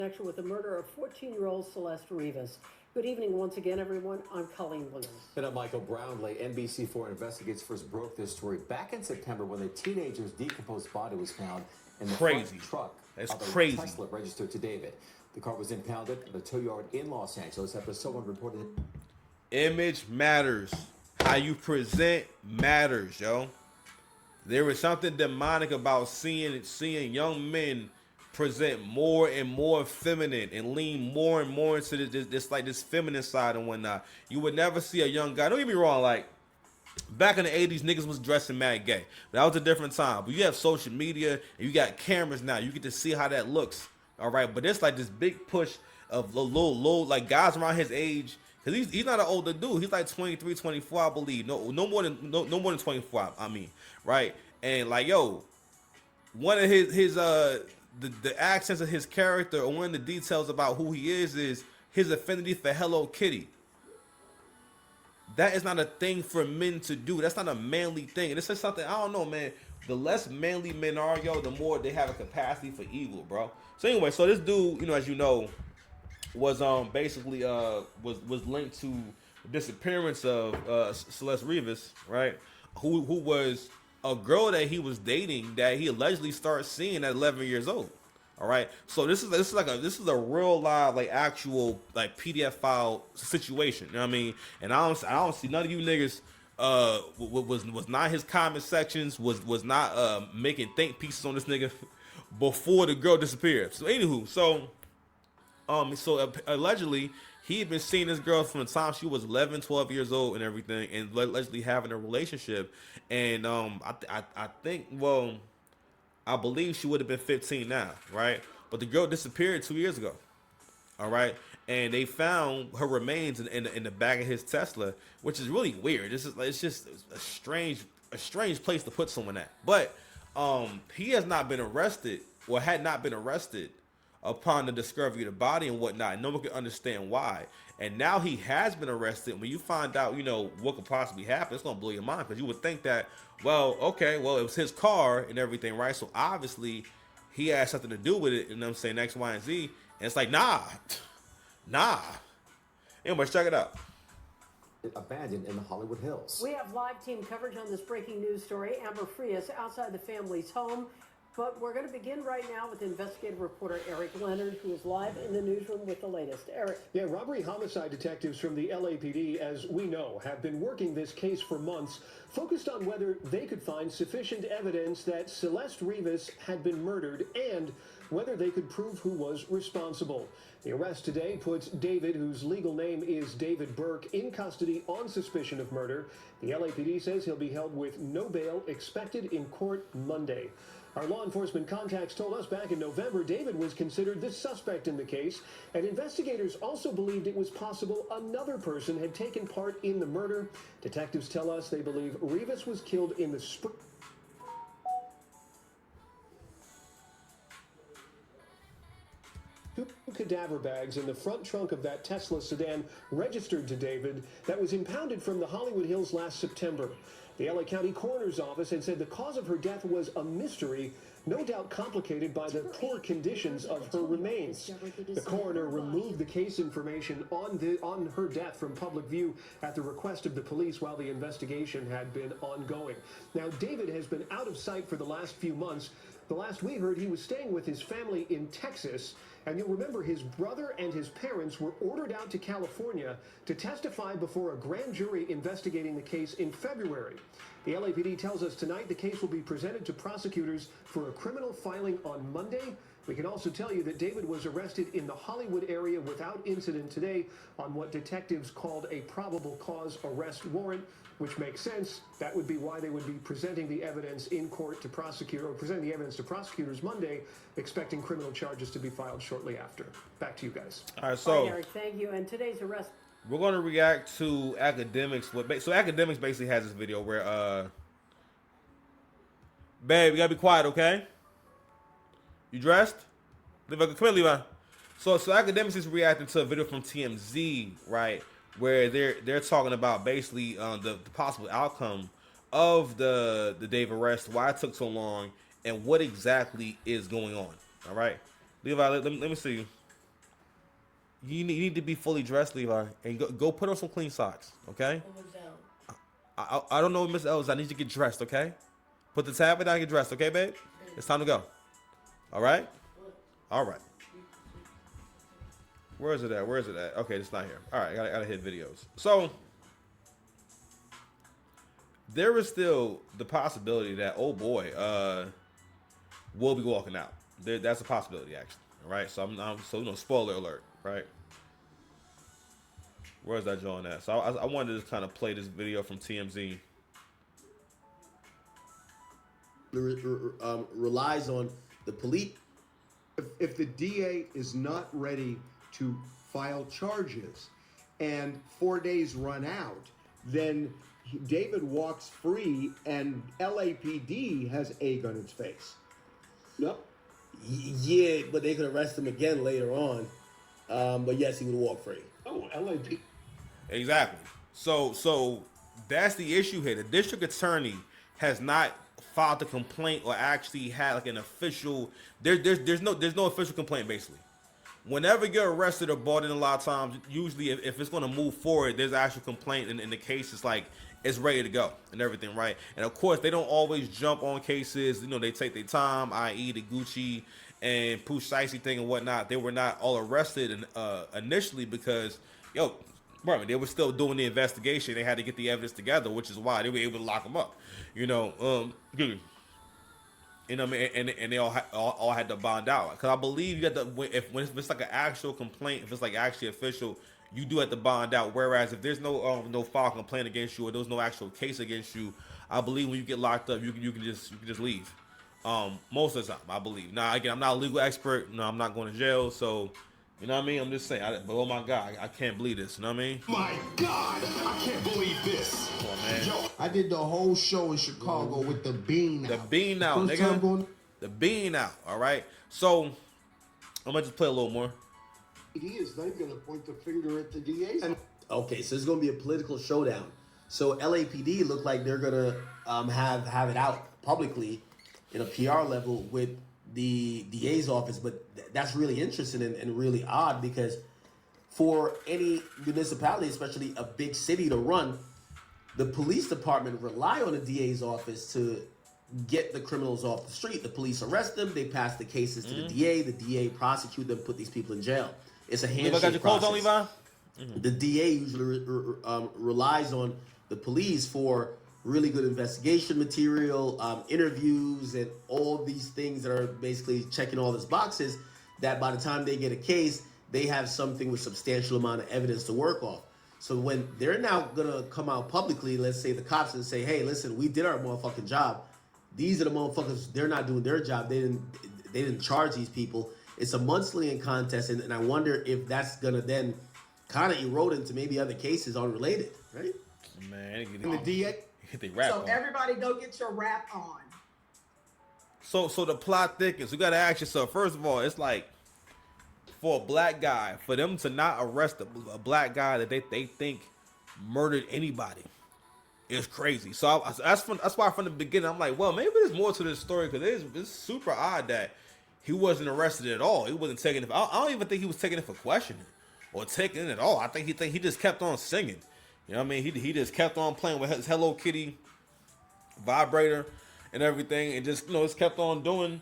connection with the murder of 14-year-old Celeste Rivas. Good evening once again, everyone. I'm Colleen Williams. And I'm Michael Brownlee. NBC4 Investigates first broke this story back in September when the teenager's decomposed body was found in the front truck of a Tesla registered to David. The car was impounded at a tow yard in Los Angeles after someone reported it. Image matters. How you present matters, yo. There is something demonic about seeing young men present more and more feminine and lean more and more into this feminine side and whatnot. You would never see a young guy. Don't get me wrong, like back in the 80s, niggas was dressing mad gay. That was a different time. But you have social media and you got cameras now. You get to see how that looks. All right, but it's like this big push of low, like guys around his age. Cause he's not an older dude. He's like 23, 24, I believe. No more than 24. I mean, right? And like, yo, one of his the accents of his character, or one of the details about who he is his affinity for Hello Kitty. That is not a thing for men to do. That's not a manly thing. And this is something, I don't know, man. The less manly men are, yo, the more they have a capacity for evil, bro. So anyway, so this dude, you know, as you know, was basically was linked to the disappearance of Celeste Rivas, right? Who was a girl that he was dating that he allegedly started seeing at 11 years old. All right, so this is a real live, like, actual, like, PDF file situation. You know what I mean? And I don't see none of you niggas was not his comment sections, was not making think pieces on this nigga before the girl disappeared. So anywho, so allegedly he had been seeing this girl from the time she was 11, 12 years old and everything, and allegedly having a relationship. And I think, well, I believe she would have been 15 now, right? But the girl disappeared 2 years ago. All right, and they found her remains in the back of his Tesla, which is really weird. It's just a strange place to put someone at. But he has not been arrested, or had not been arrested, upon the discovery of the body and whatnot. No one can understand why. And now he has been arrested. When you find out, you know, what could possibly happen, it's gonna blow your mind, because you would think that, well, okay, well, it was his car and everything, right? So obviously he had something to do with it. You know what I'm saying? X, Y, and Z. And it's like, nah. Anyway, check it out. Abandoned in the Hollywood Hills. We have live team coverage on this breaking news story. Amber Frias outside the family's home. But we're going to begin right now with investigative reporter Eric Leonard, who is live in the newsroom with the latest. Eric. Yeah, robbery homicide detectives from the LAPD, as we know, have been working this case for months, focused on whether they could find sufficient evidence that Celeste Rivas had been murdered and whether they could prove who was responsible. The arrest today puts David, whose legal name is David Burke, in custody on suspicion of murder. The LAPD says he'll be held with no bail, expected in court Monday. Our law enforcement contacts told us back in November David was considered the suspect in the case, and investigators also believed it was possible another person had taken part in the murder. Detectives tell us they believe Rivas was killed in the spring. Two cadaver bags in the front trunk of that Tesla sedan registered to David that was impounded from the Hollywood Hills last September. The LA County Coroner's Office had said the cause of her death was a mystery, no doubt complicated by the poor conditions of her remains. The coroner removed the case information on her death from public view at the request of the police while the investigation had been ongoing. Now, David has been out of sight for the last few months. The last we heard, he was staying with his family in Texas. And you'll remember his brother and his parents were ordered out to California to testify before a grand jury investigating the case in February. The LAPD tells us tonight the case will be presented to prosecutors for a criminal filing on Monday. We can also tell you that David was arrested in the Hollywood area without incident today on what detectives called a probable cause arrest warrant, which makes sense. That would be why they would be presenting the evidence in court to prosecute, or presenting the evidence to prosecutors Monday, expecting criminal charges to be filed shortly after. Back to you guys. All right, so Eric, thank you. And today's arrest. We're going to react to Academics. So Academics basically has this video where, babe, you gotta be quiet, okay? You dressed? Come here, Levi. So Academics is reacting to a video from TMZ, right? Where they're talking about basically the possible outcome of the Dave arrest, why it took so long, and what exactly is going on. All right, Levi, let me see you. You need to be fully dressed, Levi, and go put on some clean socks, okay? I don't know, Miss Ellis. I need you to get dressed, okay? Put the tablet down and get dressed, okay, babe? It's time to go. All right? All right. Where is it at? Where is it at? Okay, it's not here. All right, I gotta hit videos. So there is still the possibility that boy will be walking out. That's a possibility, actually. All right, so so spoiler alert, right? Where's that John at? So I wanted to just kind of play this video from TMZ. Relies on the police. If the DA is not ready to file charges and 4 days run out, then David walks free and LAPD has egg on its face. Yep. Yeah, but they could arrest him again later on. But yes, he would walk free. Oh, LAPD. Exactly. So that's the issue here. The district attorney has not filed a complaint or actually had like an official. There's no official complaint basically. Whenever you're arrested or brought in, a lot of times, usually if it's going to move forward, there's an actual complaint, and the case is like it's ready to go and everything, right? And of course, they don't always jump on cases. You know, they take their time, i.e., the Gucci and Pooh Shiesty thing and whatnot. They were not all arrested initially because, they were still doing the investigation. They had to get the evidence together, which is why they were able to lock them up. You know, and they all had to bond out. Because I believe you got to, if it's like an actual complaint, if it's like actually official, you do have to bond out. Whereas if there's no file complaint against you or there's no actual case against you, I believe when you get locked up, you can just leave. Most of the time, I believe. Now again, I'm not a legal expert. No, I'm not going to jail, so. You know what I mean? I'm just saying, but oh my God, I can't believe this. You know what I mean? My God, I can't believe this. Come on, man. Yo, I did the whole show in Chicago with the bean out. The bean out, First nigga. time going. The bean out, all right? So, I'm going to just play a little more. He is then going to point the finger at the DA. Okay, so it's going to be a political showdown. So LAPD look like they're going to have it out publicly in a PR level with the DA's office, but that's really interesting and really odd because for any municipality, especially a big city to run, the police department rely on the DA's office to get the criminals off the street. The police arrest them, they pass the cases to the DA prosecute them, put these people in jail. It's a handshake process. Levi? The DA usually relies on the police for really good investigation material, interviews, and all these things that are basically checking all these boxes that by the time they get a case, they have something with substantial amount of evidence to work off. So when they're now going to come out publicly, let's say the cops and say, hey, listen, we did our motherfucking job. These are the motherfuckers, they're not doing their job. They didn't charge these people. It's a mudslinging contest, and I wonder if that's going to then kind of erode into maybe other cases unrelated, right? Man, And the DA... So everybody go get your rap on. So the plot thickens. You got to ask yourself, first of all, it's like, for a black guy, for them to not arrest a black guy that they think murdered anybody is crazy. So that's why from the beginning, I'm like, well, maybe there's more to this story because it's super odd that he wasn't arrested at all. He wasn't taking it. I don't even think he was taking it for questioning or taking it at all. I think he just kept on singing. You know what I mean? He just kept on playing with his Hello Kitty vibrator and everything, and just just kept on doing,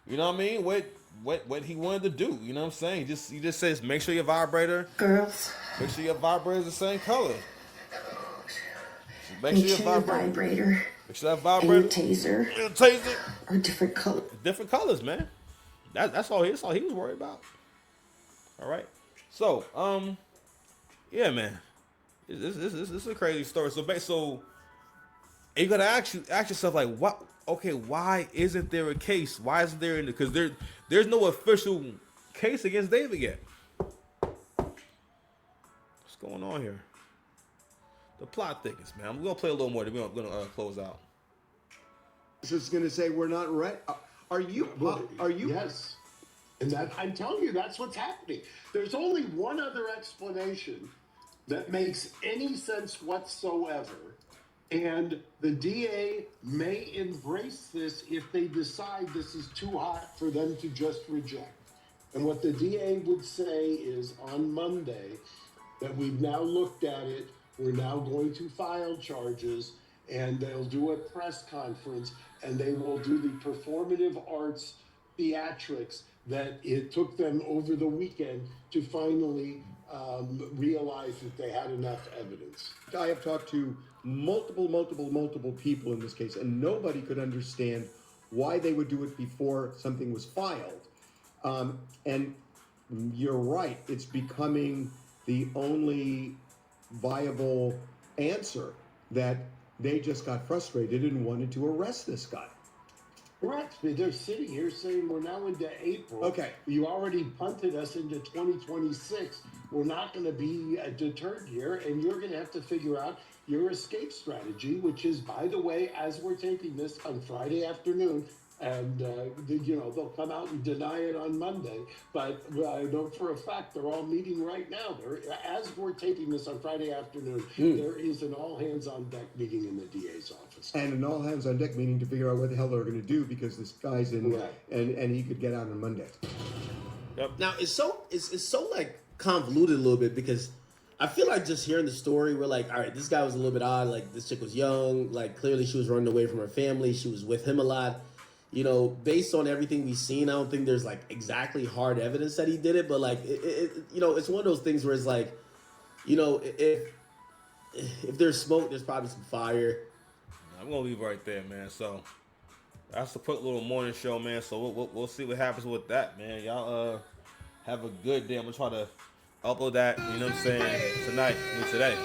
you know what I mean? What he wanted to do. You know what I'm saying? He just says, make sure your vibrator, girls, make sure your vibrator is the same color. Make sure your vibrator, make sure that vibrator, and your taser, are different colors. Different colors, man. That's all he was worried about. All right. So yeah, man. This is a crazy story. So you gotta ask yourself, like, what? Okay, why isn't there a case? Why isn't there? Because there's no official case against David yet. What's going on here? The plot thickens, man. I'm gonna play a little more. Then we're gonna close out. Just gonna say we're not ready. Are you? Yes. And that I'm telling you, that's what's happening. There's only one other explanation that makes any sense whatsoever. And the DA may embrace this if they decide this is too hot for them to just reject. And what the DA would say is on Monday that we've now looked at it, we're now going to file charges, and they'll do a press conference, and they will do the performative arts theatrics that it took them over the weekend to finally realize that they had enough evidence. I have talked to multiple people in this case, and nobody could understand why they would do it before something was filed. And you're right, it's becoming the only viable answer that they just got frustrated and wanted to arrest this guy. Correct. They're sitting here saying we're now into April. Okay. You already punted us into 2026. We're not going to be deterred here, and you're going to have to figure out your escape strategy, which is, by the way, as we're taping this on Friday afternoon, and they'll come out and deny it on Monday. But I know for a fact they're all meeting right now. As we're taping this on Friday afternoon, there is an all-hands-on-deck meeting in the DA's office. And an all-hands-on-deck meeting to figure out what the hell they're going to do because this guy's in, right. and he could get out on Monday. Yep. Now it's so like convoluted a little bit because I feel like just hearing the story, we're like, all right, this guy was a little bit odd. Like this chick was young. Like clearly she was running away from her family. She was with him a lot. You know, based on everything we've seen, I don't think there's like exactly hard evidence that he did it, but like, it's one of those things where it's like, if there's smoke, there's probably some fire. I'm gonna leave right there, man. So that's a quick little morning show, man. So we'll see what happens with that, man. Y'all have a good day. I'm gonna try to upload that, you know what I'm saying, today.